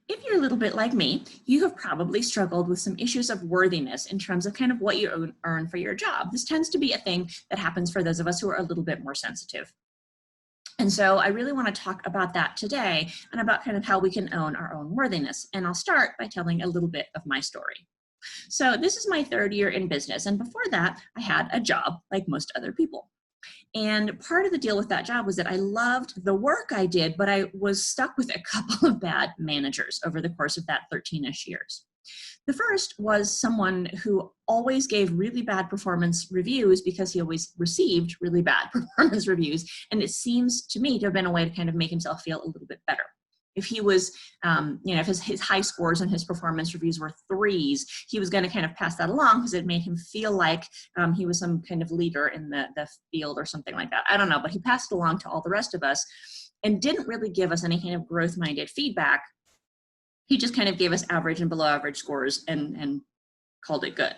If you're a little bit like me, you have probably struggled with some issues of worthiness in terms of kind of what you earn for your job. This tends to be a thing that happens for those of us who are a little bit more sensitive. And so I really want to talk about that today and about kind of how we can own our own worthiness. And I'll start by telling a little bit of my story. So this is my third year in business. And before that, I had a job like most other people. And part of the deal with that job was that I loved the work I did, but I was stuck with a couple of bad managers over the course of that 13-ish years. The first was someone who always gave really bad performance reviews because he always received really bad performance reviews. And it seems to me to have been a way to kind of make himself feel a little bit better. If he was, if his high scores and his performance reviews were 3s, he was going to kind of pass that along because it made him feel like he was some kind of leader in the field or something like that. I don't know, but he passed it along to all the rest of us and didn't really give us any kind of growth-minded feedback. He just kind of gave us average and below average scores and called it good.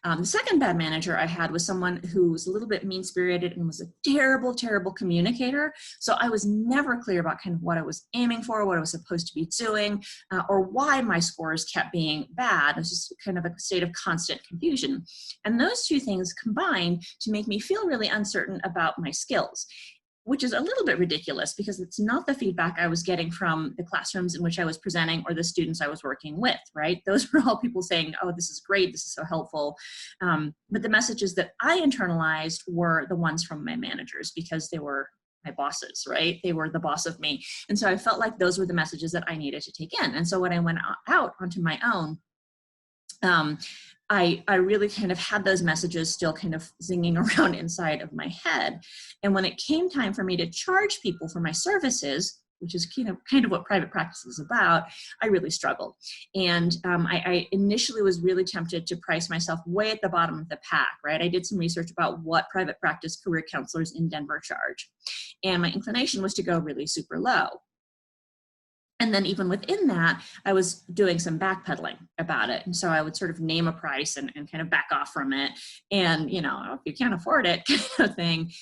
The second bad manager I had was someone who was a little bit mean-spirited and was a terrible, terrible communicator. So I was never clear about kind of what I was aiming for, what I was supposed to be doing, or why my scores kept being bad. It was just kind of a state of constant confusion. And those two things combined to make me feel really uncertain about my skills, which is a little bit ridiculous because it's not the feedback I was getting from the classrooms in which I was presenting or the students I was working with, right? Those were all people saying, oh, this is great, this is so helpful. But the messages that I internalized were the ones from my managers because they were my bosses, right? They were the boss of me. And so I felt like those were the messages that I needed to take in. And so when I went out onto my own, I really kind of had those messages still kind of zinging around inside of my head. And when it came time for me to charge people for my services, which is kind of what private practice is about, I really struggled. And I initially was really tempted to price myself way at the bottom of the pack, right? I did some research about what private practice career counselors in Denver charge. And my inclination was to go really super low. And then even within that, I was doing some backpedaling about it. And so I would sort of name a price and kind of back off from it. And, if you can't afford it kind of thing,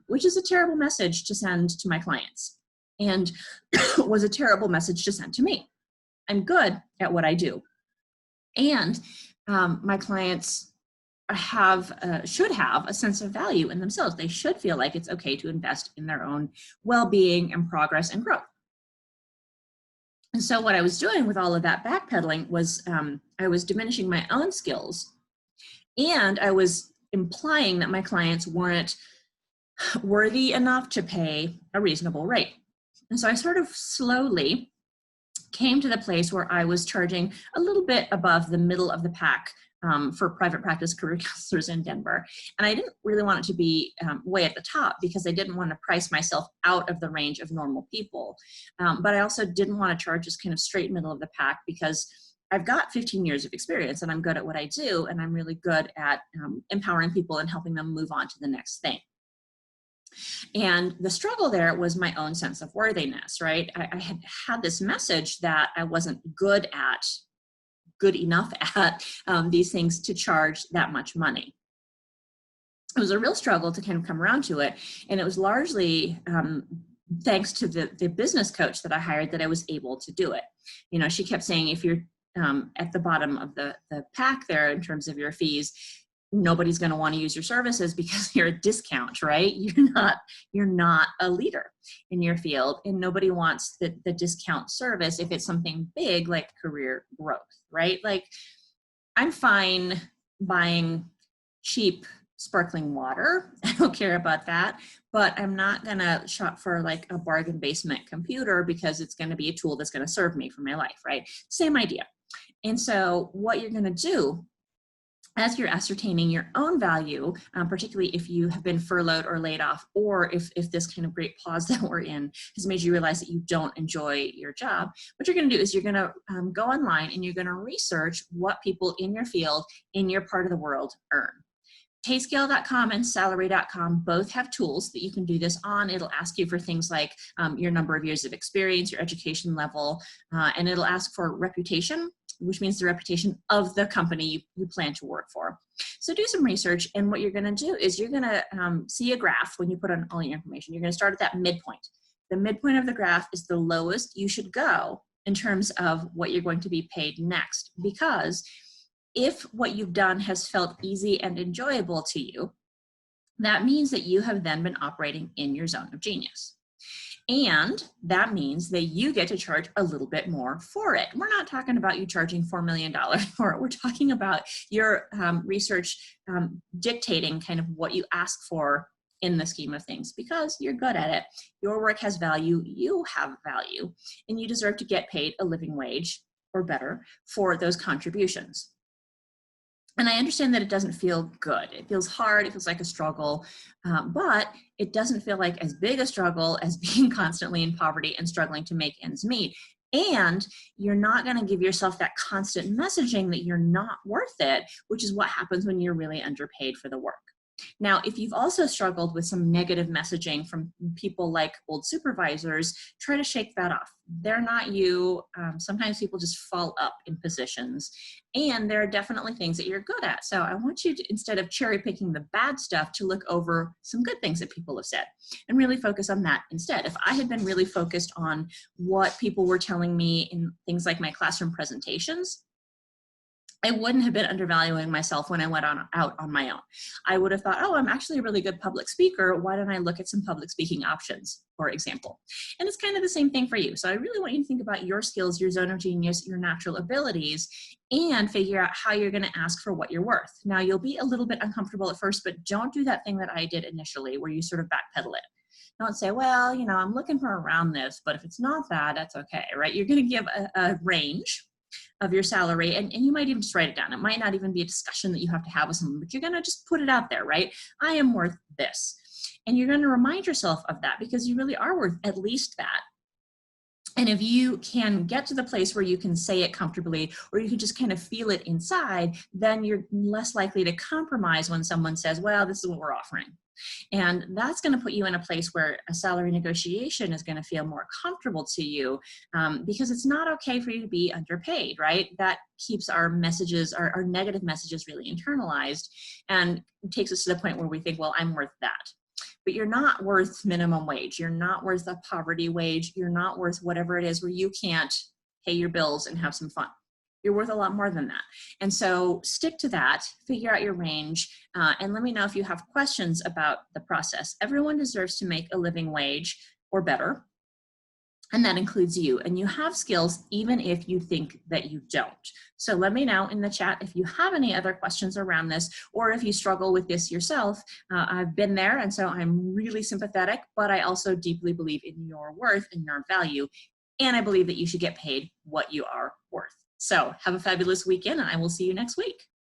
which is a terrible message to send to my clients and was a terrible message to send to me. I'm good at what I do. And my clients should have a sense of value in themselves. They should feel like it's okay to invest in their own well-being and progress and growth. And so what I was doing with all of that backpedaling was I was diminishing my own skills, and I was implying that my clients weren't worthy enough to pay a reasonable rate. And so I sort of slowly came to the place where I was charging a little bit above the middle of the pack for private practice career counselors in Denver. And I didn't really want it to be way at the top because I didn't want to price myself out of the range of normal people. But I also didn't want to charge just kind of straight middle of the pack because I've got 15 years of experience and I'm good at what I do. And I'm really good at empowering people and helping them move on to the next thing. And the struggle there was my own sense of worthiness, right? I had this message that I wasn't good enough at these things to charge that much money. It was a real struggle to kind of come around to it. And it was largely thanks to the business coach that I hired that I was able to do it. She kept saying, if you're at the bottom of the pack there in terms of your fees, nobody's going to want to use your services because you're a discount, right? You're not a leader in your field, and nobody wants the discount service if it's something big like career growth, right? Like, I'm fine buying cheap sparkling water. I don't care about that, but I'm not going to shop for like a bargain basement computer because it's going to be a tool that's going to serve me for my life, right? Same idea. And so what you're going to do as you're ascertaining your own value, particularly if you have been furloughed or laid off, or if this kind of great pause that we're in has made you realize that you don't enjoy your job, what you're going to do is you're going to go online and you're going to research what people in your field, in your part of the world earn. Payscale.com and salary.com both have tools that you can do this on. It'll ask you for things like your number of years of experience, your education level, and it'll ask for reputation, which means the reputation of the company you plan to work for. So do some research, and what you're going to do is you're going to see a graph when you put on all your information. You're going to start at that midpoint. The midpoint of the graph is the lowest you should go in terms of what you're going to be paid next. Because if what you've done has felt easy and enjoyable to you, that means that you have then been operating in your zone of genius. And that means that you get to charge a little bit more for it. We're not talking about you charging $4 million for it. We're talking about your research dictating kind of what you ask for in the scheme of things, because you're good at it. Your work has value, you have value, and you deserve to get paid a living wage or better for those contributions. And I understand that it doesn't feel good. It feels hard, it feels like a struggle, but it doesn't feel like as big a struggle as being constantly in poverty and struggling to make ends meet. And you're not gonna give yourself that constant messaging that you're not worth it, which is what happens when you're really underpaid for the work. Now, if you've also struggled with some negative messaging from people like old supervisors, try to shake that off. They're not you. Sometimes people just fall up in positions, and there are definitely things that you're good at. So I want you to, instead of cherry picking the bad stuff, to look over some good things that people have said and really focus on that instead. If I had been really focused on what people were telling me in things like my classroom presentations, I wouldn't have been undervaluing myself when I went out on my own. I would have thought, oh, I'm actually a really good public speaker. Why don't I look at some public speaking options, for example? And it's kind of the same thing for you. So I really want you to think about your skills, your zone of genius, your natural abilities, and figure out how you're going to ask for what you're worth. Now, you'll be a little bit uncomfortable at first, but don't do that thing that I did initially where you sort of backpedal it. Don't say, well, you know, I'm looking for around this, but if it's not that, that's okay, right? You're going to give a range of your salary, and you might even just write it down. It might not even be a discussion that you have to have with someone, but you're going to just put it out there, right? I am worth this. And you're going to remind yourself of that, because you really are worth at least that. And if you can get to the place where you can say it comfortably, or you can just kind of feel it inside, then you're less likely to compromise when someone says, well, this is what we're offering. And that's going to put you in a place where a salary negotiation is going to feel more comfortable to you, because it's not okay for you to be underpaid, right? That keeps our messages, our negative messages, really internalized, and takes us to the point where we think, well, I'm worth that. But you're not worth minimum wage. You're not worth a poverty wage. You're not worth whatever it is where you can't pay your bills and have some fun. You're worth a lot more than that. And so stick to that, figure out your range, and let me know if you have questions about the process. Everyone deserves to make a living wage or better, and that includes you. And you have skills even if you think that you don't. So let me know in the chat if you have any other questions around this, or if you struggle with this yourself. I've been there, and so I'm really sympathetic, but I also deeply believe in your worth and your value, and I believe that you should get paid what you are worth. So have a fabulous weekend, and I will see you next week.